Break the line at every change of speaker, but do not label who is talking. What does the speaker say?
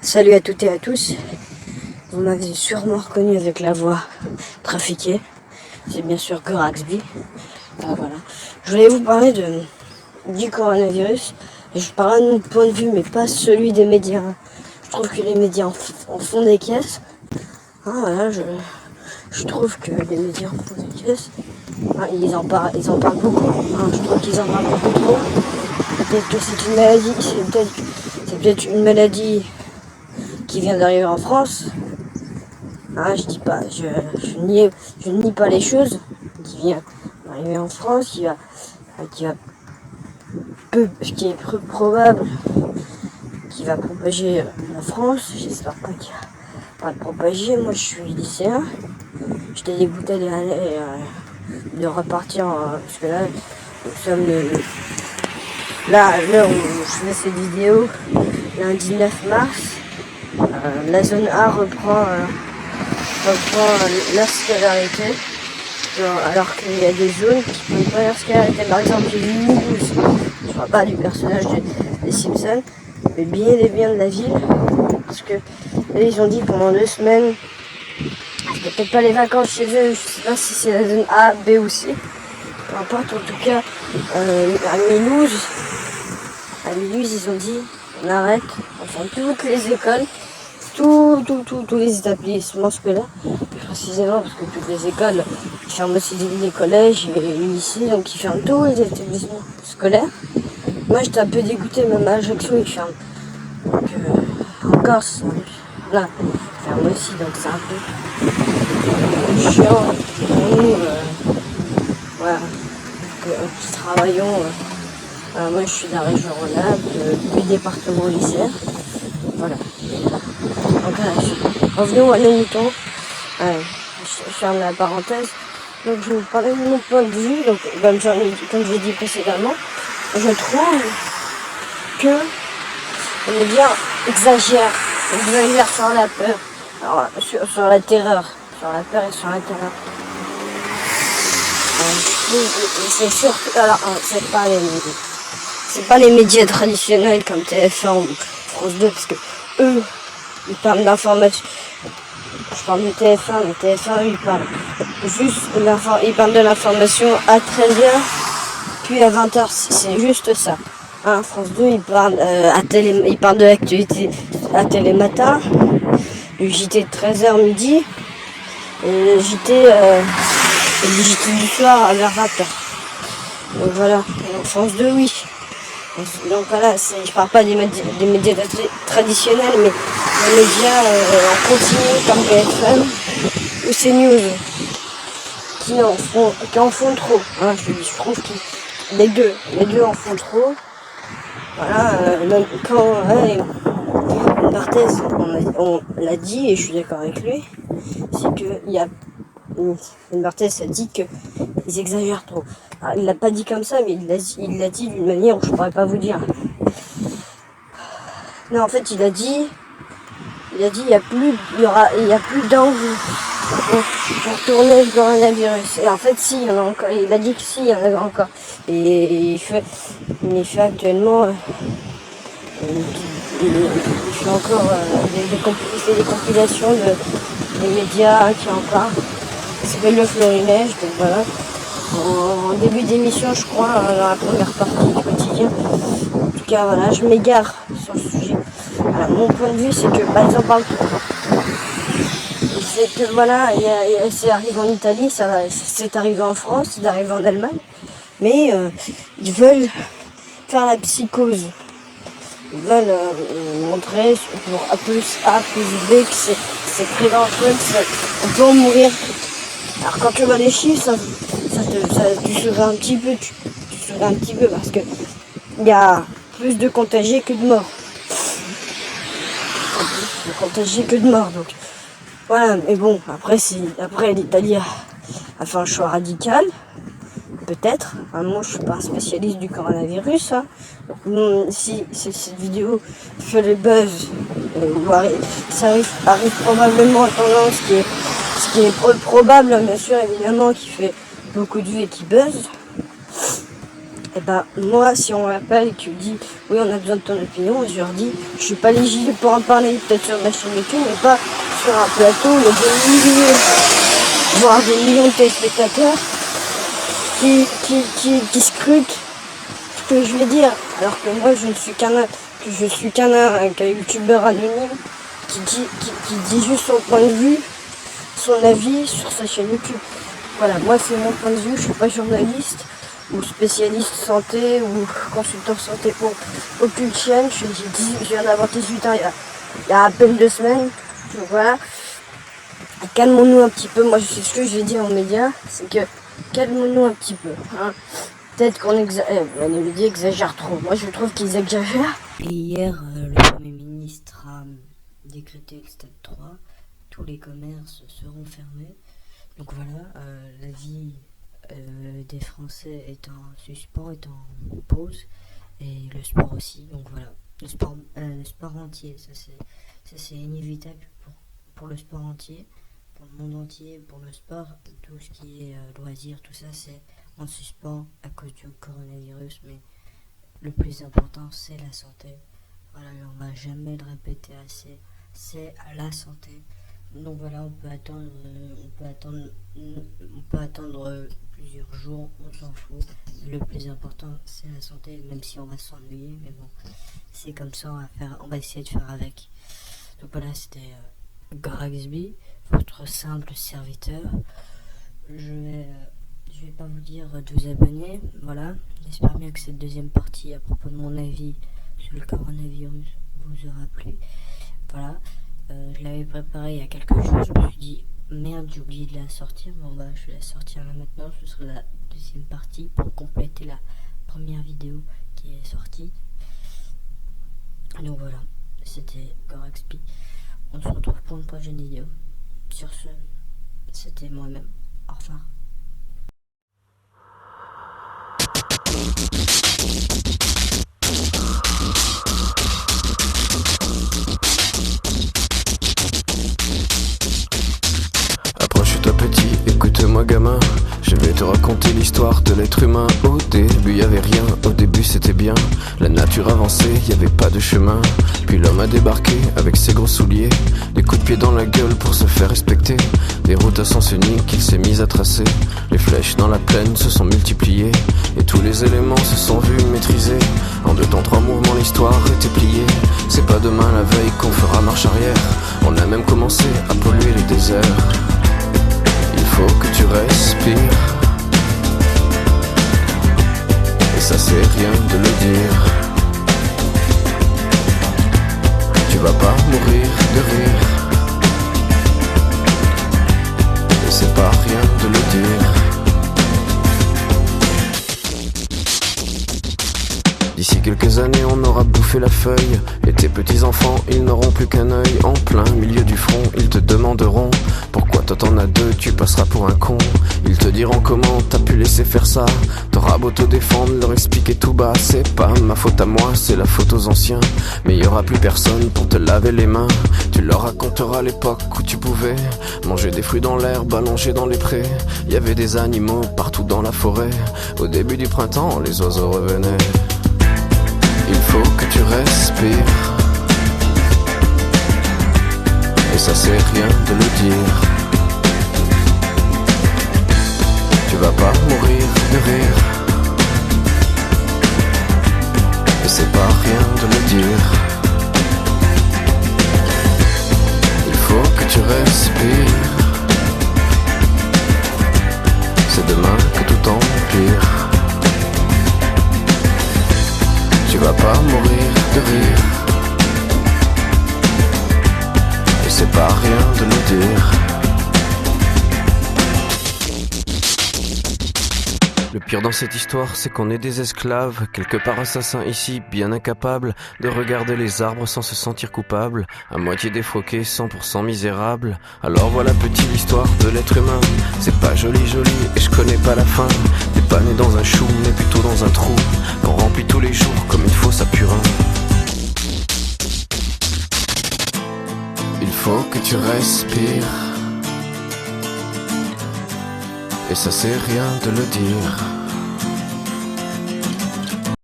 Salut à toutes et à tous. Vous m'avez sûrement reconnu avec la voix trafiquée. C'est bien sûr Goraxby. Voilà. Je voulais vous parler du coronavirus. Je parle de mon point de vue, mais pas celui des médias. Je trouve que les médias en font des caisses. Voilà, je trouve que les médias en font des caisses. Ils en parlent beaucoup. Je trouve qu'ils en parlent beaucoup trop. Peut-être que c'est une maladie. C'est peut-être une maladie qui vient d'arriver en France. Je dis pas, je nie pas les choses, qui vient d'arriver en France, qui est peu probable, qui va propager la France. J'espère pas qu'il va le propager. Moi je suis lycéen, j'étais dégoûté de repartir, parce que là, nous sommes à l'heure où je fais cette vidéo, lundi 9 mars, la zone A reprend leur scolarité, alors qu'il y a des zones qui ne prennent pas leur scolarité. Par exemple, j'ai vu Mulhouse, je ne parle pas du personnage des Simpsons, mais bien et bien de la ville, parce que là, ils ont dit pendant 2 semaines, c'était peut-être pas les vacances chez eux, je ne sais pas si c'est la zone A, B ou C, peu importe. En tout cas, à Mulhouse, ils ont dit on arrête, enfin toutes les écoles, tous les établissements scolaires, précisément parce que toutes les écoles ferment aussi les collèges et les lycées, donc ils ferment tous les établissements scolaires. Moi j'étais un peu dégoûté, même à Ajaccio ils ferment. Donc en Corse, là, ils ferment aussi, donc c'est un peu chiant pour nous, voilà, qui travaillons. Moi je suis de la région Rhône-Alpes, du département lycéen. Voilà. Donc revenons à nos moutons. Je ferme la parenthèse. Donc je vais vous parler de mon point de vue. Donc comme j'ai dit précédemment, je trouve que les médias exagèrent sur la peur. Alors, sur la terreur. Sur la peur et sur la terreur. C'est surtout. Alors, c'est pas les médias traditionnels comme TF1 ou France 2, parce que eux, ils parlent d'information. Je parle de TF1, mais TF1, ils parlent de l'information à 13h, puis à 20h, c'est juste ça. France 2, ils parlent de l'actualité à Télématin, le JT de 13h midi, et le JT du soir vers 20h. Donc voilà, France 2, oui. Donc voilà, je parle pas des médias traditionnels, mais les médias en continu comme BFM ou CNews qui en font trop. Je trouve que les deux en font trop. Voilà, même quand Barthez, on l'a dit et je suis d'accord avec lui, c'est que Barthez a dit qu'ils exagèrent trop. Alors, il l'a pas dit comme ça, mais il l'a dit d'une manière où je pourrais pas vous dire. Non, en fait, il a dit il y a plus d'envie pour tourner le coronavirus. Et en fait, si, il y en a encore. Il a dit que si, il y en avait encore. Et il fait actuellement, il fait encore des compilations des médias qui en parlent. Ça s'appelle le Florilège, donc voilà. En début d'émission, je crois, dans la première partie du quotidien. En tout cas, voilà, je m'égare sur le sujet. Voilà, mon point de vue, c'est que, ils en parlent trop. C'est que, voilà, c'est arrivé en Italie, c'est arrivé en France, c'est arrivé en Allemagne. Mais ils veulent faire la psychose. Ils veulent montrer pour A plus A plus B que c'est très dangereux, on peut en mourir. Alors quand tu vois les chiffres, tu souris un petit peu, parce que il y a plus de contagiés que de morts. Donc voilà, mais bon, après l'Italie a fait un choix radical, peut-être. Moi je suis pas un spécialiste du coronavirus, donc si cette vidéo fait le buzz, ça arrive probablement en tendance, ce qui est probable, bien sûr, évidemment, qui fait beaucoup de vues et qui buzz. Et bah moi, si on m'appelle et que tu me dis oui, on a besoin de ton opinion, je leur dis je suis pas légitime pour en parler, peut-être sur ma chaîne YouTube, mais pas sur un plateau où il y a des milliers, voire des millions de téléspectateurs qui scrutent ce que je vais dire, alors que moi je suis qu'un youtubeur anonyme qui dit juste son point de vue, son avis sur sa chaîne YouTube. Voilà, moi c'est mon point de vue, je suis pas journaliste ou spécialiste santé ou consultant santé pour aucune chaîne. Je viens d'avoir 18 ans il y a à peine 2 semaines. Donc voilà. Calmons-nous un petit peu. Moi je sais ce que je vais dire aux médias, c'est que calmons-nous un petit peu. Hein. Peut-être qu'on exagère trop. Moi je trouve qu'ils exagèrent.
Et hier, le Premier ministre a décrété le stade 3. Tous les commerces seront fermés. Donc voilà, la vie des Français est en suspens, est en pause, et le sport aussi. Donc voilà, le sport entier, ça c'est inévitable pour le sport entier, pour le monde entier, pour le sport, tout ce qui est loisirs, tout ça c'est en suspens à cause du coronavirus, mais le plus important c'est la santé. Voilà, on va jamais le répéter assez, c'est la santé. Donc voilà, on peut attendre plusieurs jours, on s'en fout. Le plus important, c'est la santé, même si on va s'ennuyer, mais bon, c'est comme ça, on va essayer de faire avec. Donc voilà, c'était Goraxby, votre simple serviteur. Je vais pas vous dire de vous abonner, voilà. J'espère bien que cette deuxième partie à propos de mon avis sur le coronavirus vous aura plu. Voilà. Je l'avais préparé il y a quelques jours, je me suis dit merde, j'ai oublié de la sortir. Bon bah je vais la sortir là maintenant, ce sera la deuxième partie pour compléter la première vidéo qui est sortie. Donc voilà, c'était Goraxby. On se retrouve pour une prochaine vidéo. Sur ce, c'était moi-même. Au revoir.
Approche-toi petit, écoute-moi gamin. Je vais te raconter l'histoire de l'être humain. Au début y avait rien, au début c'était bien. La nature avançait, y avait pas de chemin. Puis l'homme a débarqué avec ses gros souliers, des coups de pied dans la gueule pour se faire respecter. Des routes à sens unique qu'il s'est mis à tracer. Les flèches dans la plaine se sont multipliées, et tous les éléments se sont vus maîtrisés. En 2 temps 3 mouvements l'histoire était pliée. C'est pas demain la veille qu'on fera marche arrière. On a même commencé à polluer les déserts. Il faut que tu respires, et ça c'est rien de le dire. Tu vas pas mourir de rire, et c'est pas rien de le dire. D'ici quelques années on aura bouffé la feuille, et tes petits enfants ils n'auront plus qu'un œil. En plein milieu du front ils te demanderont pourquoi toi t'en as 2, tu passeras pour un con. Ils te diront comment t'as pu laisser faire ça. T'auras beau te défendre, leur expliquer tout bas. C'est pas ma faute à moi, c'est la faute aux anciens. Mais y aura plus personne pour te laver les mains. Tu leur raconteras l'époque où tu pouvais manger des fruits dans l'herbe, allongés dans les prés. Y avait des animaux partout dans la forêt. Au début du printemps, les oiseaux revenaient. Il faut que tu respires, et ça c'est rien de le dire. Tu vas pas mourir de rire, et c'est pas rien de le dire. Il faut que tu respires, c'est demain que tout empire. Tu vas pas mourir de rire, et c'est pas rien de le dire. Le pire dans cette histoire, c'est qu'on est des esclaves, quelque part assassins ici, bien incapables de regarder les arbres sans se sentir coupables, à moitié défroqués, 100% misérables. Alors voilà petit l'histoire de l'être humain, c'est pas joli et je connais pas la fin. T'es pas né dans un chou, mais plutôt dans un trou qu'on remplit tous les jours comme une fosse à purin. Il faut que tu respires, et ça c'est rien de le dire.